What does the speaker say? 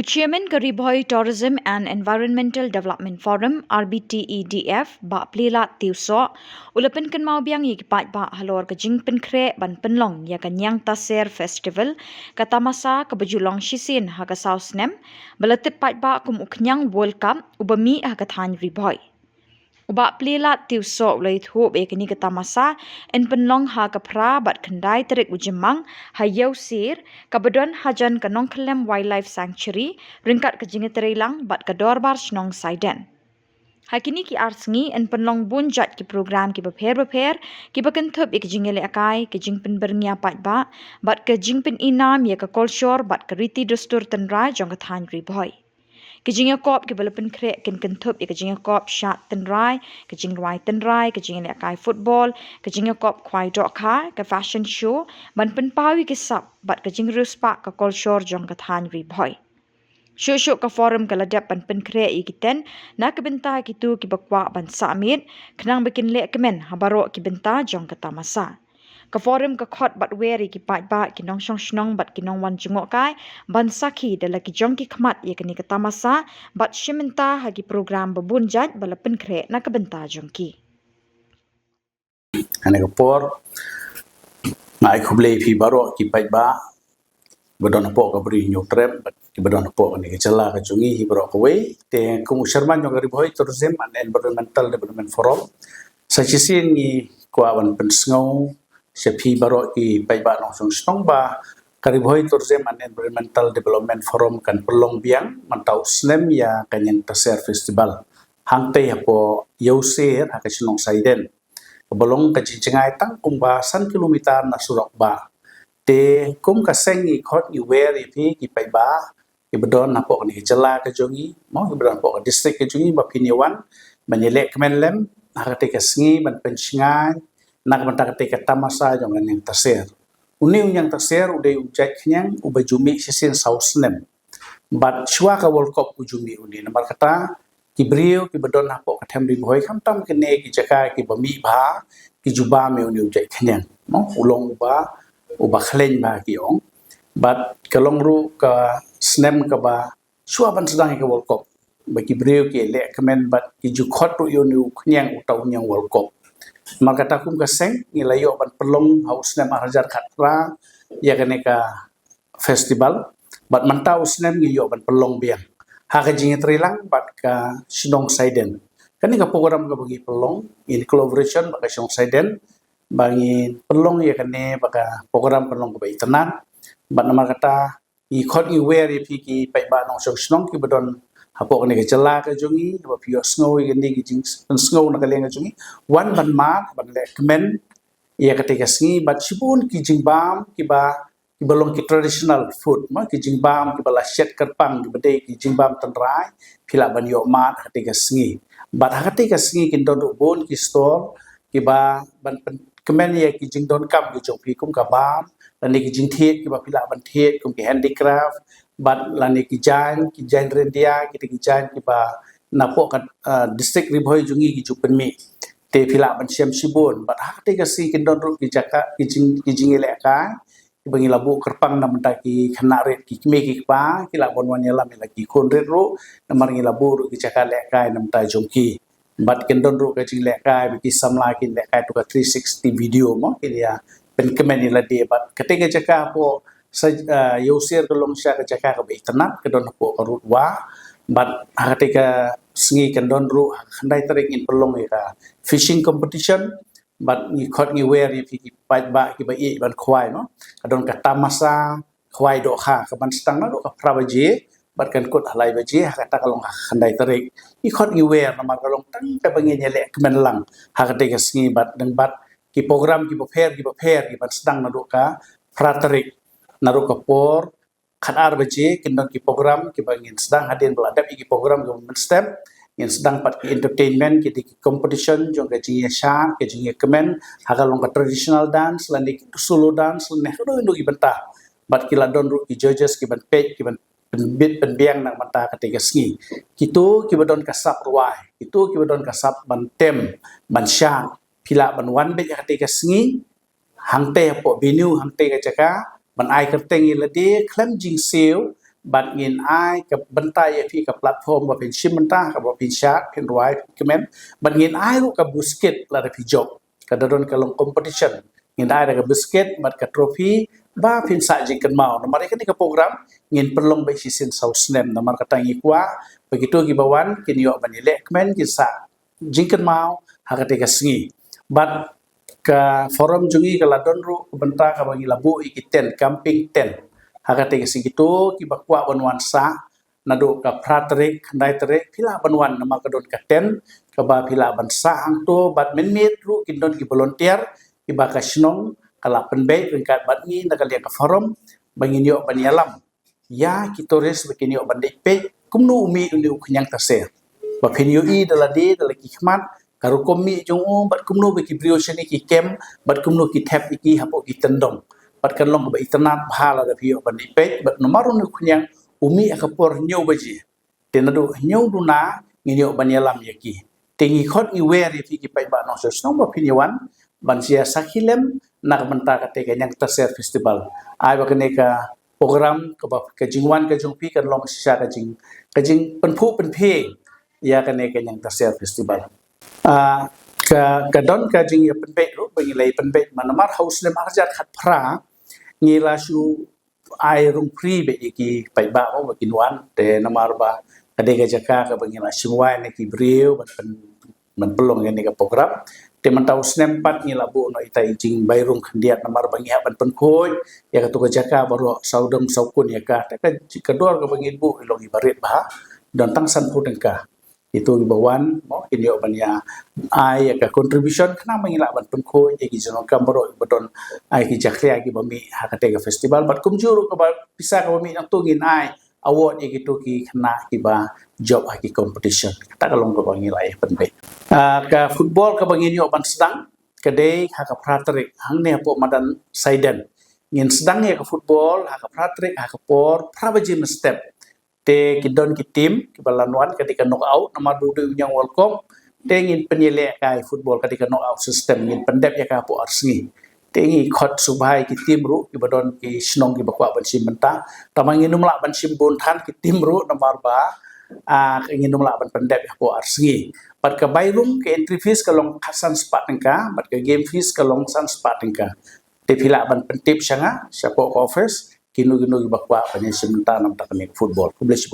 Chairman Karibhoi Tourism and Environmental Development Forum RBTEDF ba plila tiuso ulapan kan mau biang yikipat ba halor ka jingpen kre ban penlong ya kanyang taser festival kata masa kebajulong shisin ha ka sausnem balatit pat ba kum uknyang World Cup ubami ha ka than ribhoi Uba plila tiuso ulai thu be kini kata masa en penlong ha kapra bat kendai terik ujemang ha yau sir kabadon hajan kanong kelem wildlife sanctuary ringkat kejinga terilang bat kador bar snong saiden. Hakini ki arsengi en penlong bunjat ki program ki beper ki bakentup ik jingele akai ke jingpen bernia pat ba bat ke jingpen inam ya ke kolshor bat ke riti dustur tenrai jong ke than riboy. Kejingnya kop ke balapan krek ken kentup ya kejingnya kop shat tenrai, kejing ruai tenrai, kejing lek kai football, kejingnya kop kwai dok ka ke fashion show, ban pen pawi ke sap bat kejing ruspa ke kolshor jong ke than riboy. Syuk-syuk ke forum ke ladap ban pen krek ikiten na ke benta kitu ki bakwa ban samit kenang bikin lek kemen habaro ki benta jong ke tamasa. Ke forum ke khot bat weri ki pat ba ki nong shong shnong bat ki nong wan jungok kai ban saki dala ki jong ki khmat ye kini ke tamasa bat shimenta hagi program bebunjat bala penkre na ke benta jong ki. Ane kapor na ikublei pi baro ki pat ba badon po ka bri nyutrem ki badon po ni chala ka jungi hi baro ko we te kum sharman yo Karibhoi Tourism and Environmental Development Forum sa chisin ni kwawan pensngau sepi baro ki pat ba nong song stong ba Karibhoi Tourism and Environmental Development Forum kan pelong biang mantau snem ya kanyang taser festival hangte po yauser ha ka sinong saiden belong ka jinjengai tang kumba san kilometer na surok ba te kum ka sengi khot ni weri pi ki pai ba ki bedon na pok ni jela ka jongi mo ki bedon pok district ka jongi ba piniwan manile kemenlem harate ka sengi ban pensngai nak menta ka tamasa jong yang taser uni yang taser ude ujat knyang ubajumi sisin sausnem bat chua ka world cup ujumi uni nomor kata ki brio ki bedon na pok ka them Karibhoi kham tam kene ki jaka ki bami ba ki juba me uni ujat knyang mo ulong ba uba khleng ba ki ong bat kalong ru ka snem ka ba chua ban sedang ka world cup ba ki brio ki le kemen bat ki ju khot ru uni knyang utau nyang world cup maka takum ka seng ngilayo ban pelong haus nem hajar khatra ya kene ka festival bat mantau snem ngiyo ban pelong biang ha ka jingi trilang bat ka sinong saiden kani ka program ka bagi pelong in collaboration ba ka sinong saiden bangi pelong ya kene baka program pelong ka itenan bat nama kata i khot i wer i piki pai ba nong song snong ki badon hapo kene ka jela ka jungi ba pio snow i kene ki jing snow na ka lenga jungi wan ban ma ban le kemen ya kate ka sngi bat sibun ki jing bam ki ba ki belong ki traditional food ma ki jing bam ki bala shet kerpang ki bade ki jing bam tenrai pila ban yo ma kate ka sngi bat kate ka sngi kin don bon ki store ki ba ban kemen ya ki jing don kam ki jong pi kum ka bam lani ki jing thiet ki ba pila ban thiet kum ki handicraft bat lani ki jan rendia ki jan ki ba napo ka district Karibhoi jungi ki jupen mi te pila ban siam sibun bat hak te ka si ki don ru ki jaka ki jing ele ka ki bangi labu kerpang na menta ki khana ret ki me ki pa ki la bon wan yala me la ki kon ret ru na mar ngi labu ru ki jaka le ka na menta jong ki bat ken don ru ka jing le ka bi samla ki le ka to ka 360 video mo ki dia pen kemen ni la de bat ketika jaka po yusir kelong sya ka jaka ka be tanat ke don po karut wa bat ketika sengi ken don ru khandai tarik in pelong ka fishing competition bat ni khot ni wer ni ki pat ba ki ba i ban khwai no kadon ka tamasa khwai do kha ka ban stang na do ka prabaje bat kan kot halai baje ha kata kalong khandai tarik i khot ni wer na mar kalong tang ka bangi nyele kemen lang ha ketika sengi bat dan bat ki program ki bofer ki ban sedang na do ka praterik na do ka por khanar baje kindon ki program ki bangin sedang hadin beladap ki program government step yang sedang pat ki entertainment ki competition jong ka jingi sha ki jingi kemen ha kalong ka traditional dance lan ki solo dance ne do ndo ki benta bat ki ladon ru ki judges ki ban page ki ban penbit penbiang nang mata ketika sengi kitu ki badon kasap ruai itu ki badon kasap ban tem ban sha pila ban wan be ketika sengi hangte po binu hangte ka jaka ban ai kerteng ilade klam jing seo บัดเงินอ้ายกับบันไตพี่กับแพลตฟอร์มว่าเป็นชิมมันตากับว่าเป็นชาร์กเป็นไวท์คอมเมนต์บัดเงินอ้ายรู้กับบุสเกตละพี่จบกับโดนกับลงคอมเพติชันเงินได้กับบุสเกตบัดกับโทรฟีบ้าเป็นสายจิงกันเมาน้ำมันkanกับโปรแกรมเงินperlong by season South Slamน้ำมันkata ngikwa begitu gibawan kini yo banile kemen kisa jingkan mau hakatika sengi but ka forum jungi ka ladon ru benta ka bagi labu ikiten camping tent hakatika segitu kibakwa banwan sa nado ka pratrik kandai terik pila banwan nama kadon ka tent ka ba pila bansa angto but menmit ru kindon ki volunteer ibaka snong kala penbei ringkat batni nagalia ka forum bangin yo banyalam ya kitores begini yo bandai pe kumnu umi uni uknyang taser ba penyo I daladi dalaki khmat karu komi jongo bat kumnu be ki brioche ni ki kem bat kumnu ki tap iki hapo ki tendong bat kan long ba itnat bhala da pio bandai pe bat nomaru ni uknyang umi akapor nyo baji tenado nyo duna nginyo banyalam yaki tengi khot ni weri fi ki pai ba no so snom ba pinyawan bansia sakilem nak benta katega yang terser festival ai ba ka program ka ba ka jingwan ka jungpi kan long sisa ka jing penpu penpeng ya ka yang terser festival ka don ka jing ya penpe ru bangilai penpe manamar house lem arjat khat phra ngila su ai rung pri be ki pai ba ba kinwan te namar ba kadega jaka ka bangila singwai ne ki brio man pelong ni ka program te mantau snempat ni labu no itai jing bairung khandiat namar bangi ban penkhoi ya ka tuga jaka baru saudang saukun ya ka ta kedor ka bangi bu ilong ibarit bah dan tang san pudengka itu ibawan mo ini obanya ai ka contribution kana bangi la ban penkhoi ya ki jono kambaro badon ai ki jakria ki bami hakate ka festival bat kumjuru ka bisa ka bami nang tungin ai award ya gitu ki kena kiba job haki competition kata kalong ka bangi lai penbe ka football ka bangi yo ban sedang kedai haka pratrik hang ne po madan saiden ngin sedang ya ka football haka pratrik haka por prabaji step te kidon ki tim ki balanwan ketika knock out nomor 2 yang world cup te ngin penyele kai football ketika knock out system ngin pendep ya ka po arsengi tengi khot subhai ki timru ki badon ki snong ki bakwa bansim menta tamangin numla bansim bontan ki timru nomor ba ingin numla ban pendep po arsengi pat ka bairum ke entry fees ka long khasan spatengka pat ka game fees ka long san spatengka te phila ban pentip sanga siapo office kinu bakwa bansim menta nam takni football publish